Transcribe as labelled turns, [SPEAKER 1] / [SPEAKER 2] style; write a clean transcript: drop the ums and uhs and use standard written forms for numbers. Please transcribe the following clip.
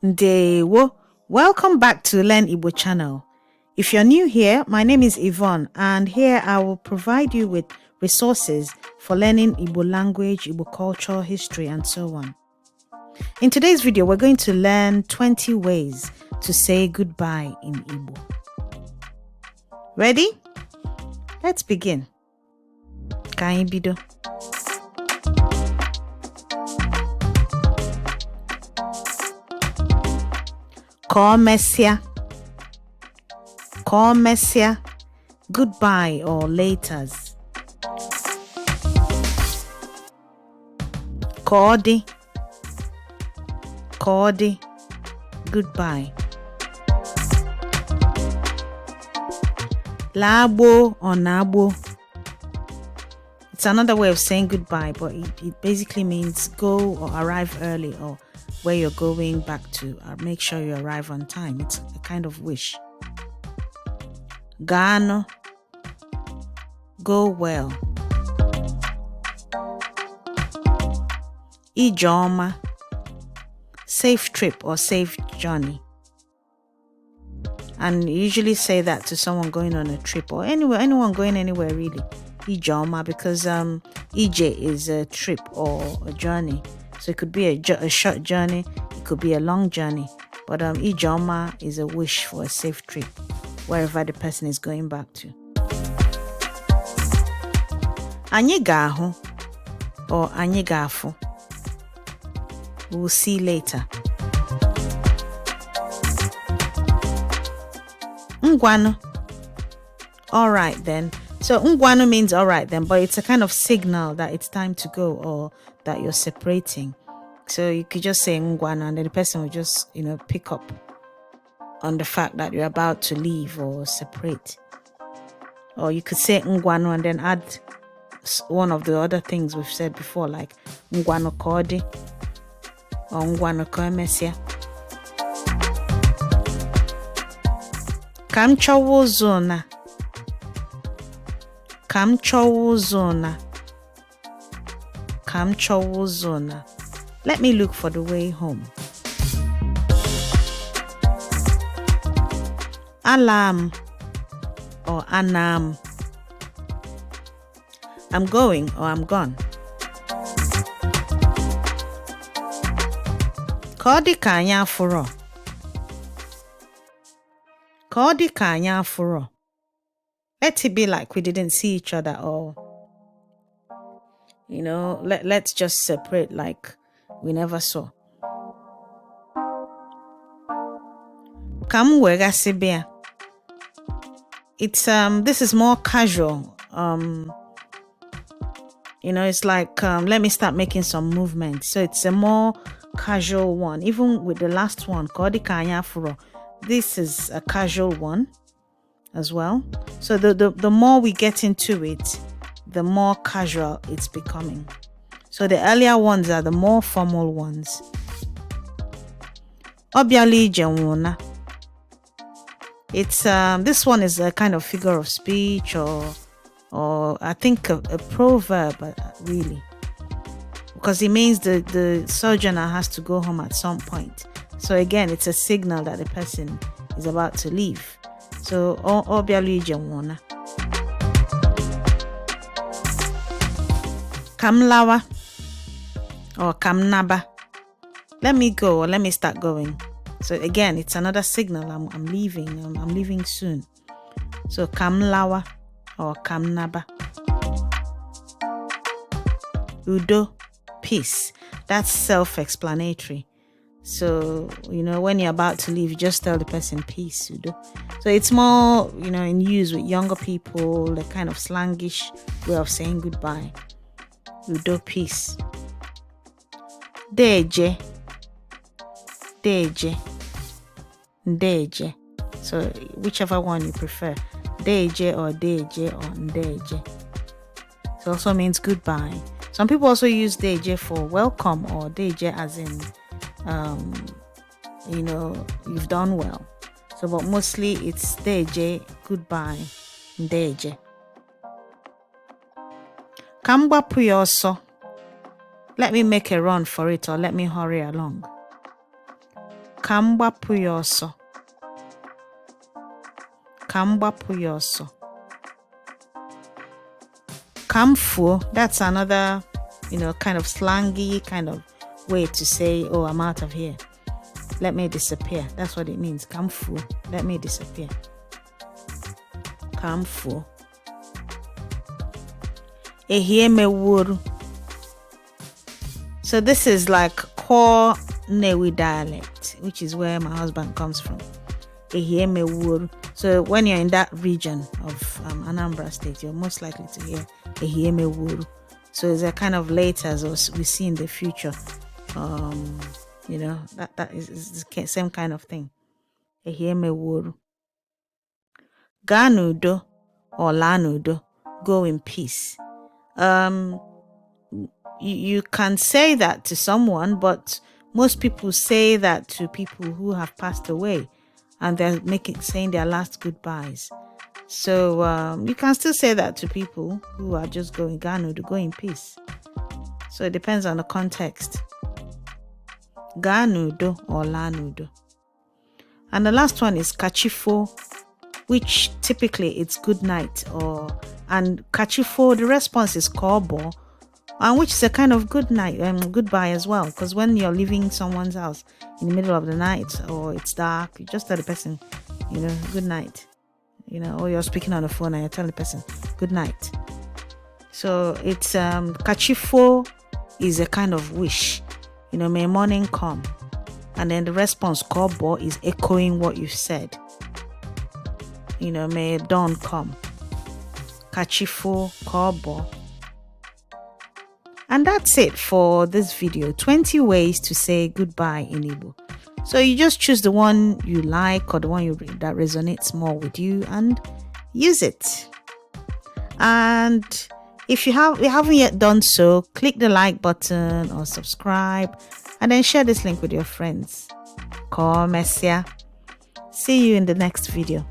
[SPEAKER 1] Ndewo. Welcome back to Learn Igbo channel. If you're new here, my name is Yvonne, and here I will provide you with resources for learning Igbo language, Igbo culture, history, and so on. In today's video, we're going to learn 20 ways to say goodbye in Igbo. Ready? Let's begin. Ka anyị bido. Ka o mesịa, goodbye or laters. Ka ọ dị, goodbye. Lagbo or nagbo. It's another way of saying goodbye, but it basically means go or arrive early, or where you're going back to, make sure you arrive on time. It's a kind of wish. Gano, go well. Ijoma, safe trip or safe journey. And you usually say that to someone going on a trip or anyone going anywhere really. Ijoma, because Ije is a trip or a journey. So it could be a short journey, it could be a long journey. But Ijoma is a wish for a safe trip, wherever the person is going back to. Anyị ga-ahụ or anyị ga-afụ. We'll see later. Ngwanu. All right then. So ngwanu means all right then, but it's a kind of signal that it's time to go or that you're separating. So you could just say ngwanu and then the person will just, pick up on the fact that you're about to leave or separate. Or you could say ngwanu and then add one of the other things we've said before, like ngwanu kodi or ngwanu koemesia. Kam chowo zona. Kam chowo zona. Kam chowo zona. Let me look for the way home. Alam or anam. I'm going or I'm gone. Ka ọ dị ka anyị afụrọ. Ka ọ dị ka anyị afụrọ. Let it be like we didn't see each other, or let's just separate like we never saw. Kam wegasị bịa. It's this is more casual. It's like let me start making some movement. So it's a more casual one. Even with the last one, ka ọ dị ka anyị afụrọ, this is a casual one as well. So the more we get into it, the more casual it's becoming. So the earlier ones are the more formal ones. Obiali jenwuna. It's this one is a kind of figure of speech or I think a proverb really, because it means the sojourner has to go home at some point. So again, it's a signal that the person is about to leave. So obiali jenwuna. Kamlawa or kamnaba. Let me go or let me start going. So again, it's another signal. I'm leaving. I'm leaving soon. So kamlawa or kamnaba. Udo, peace. That's self-explanatory. So, when you're about to leave, you just tell the person peace, Udo. So it's more, in use with younger people, the kind of slangish way of saying goodbye. Udo, peace. Deje. Ndeje. So whichever one you prefer. Deje or ndeje. It also means goodbye. Some people also use deje for welcome, or deje as in you've done well. So but mostly it's deje, goodbye, ndeje. Kamgbapu ya ọsọ. Let me make a run for it, or let me hurry along. Ka m gbapụ ya ọsọ. Ka m gbapụ ya ọsọ. Ka m fuo, that's another, kind of slangy kind of way to say, oh, I'm out of here. Let me disappear. That's what it means. Ka m fuo. Let me disappear. Ka m fuo. Ehie mewuru. So this is like core Newi dialect, which is where my husband comes from. Ehie mewuru. So when you're in that region of Anambra State, you're most likely to hear Ehie mewuru. So it's a kind of letters we see in the future. That is the same kind of thing. Ehie mewuru. Ga n'udo or la n'udo. Go in peace. You can say that to someone, but most people say that to people who have passed away, and they're saying their last goodbyes. So you can still say that to people who are just going Ganu to go in peace. So it depends on the context. Ganudo or lanudo. And the last one is kachifo, which typically it's good night, and kachifo, the response is kobo, and which is a kind of good night and goodbye as well, because when you're leaving someone's house in the middle of the night or it's dark, you just tell the person, good night, or you're speaking on the phone and you tell the person good night. So it's kachifo is a kind of wish, may morning come, and then the response kobo is echoing what you've said. May dawn come. Kachifo kobo. And that's it for this video. 20 ways to say goodbye in Igbo. So you just choose the one you like or the one that resonates more with you and use it. And if you haven't yet done so, click the like button or subscribe and then share this link with your friends. Komesia. See you in the next video.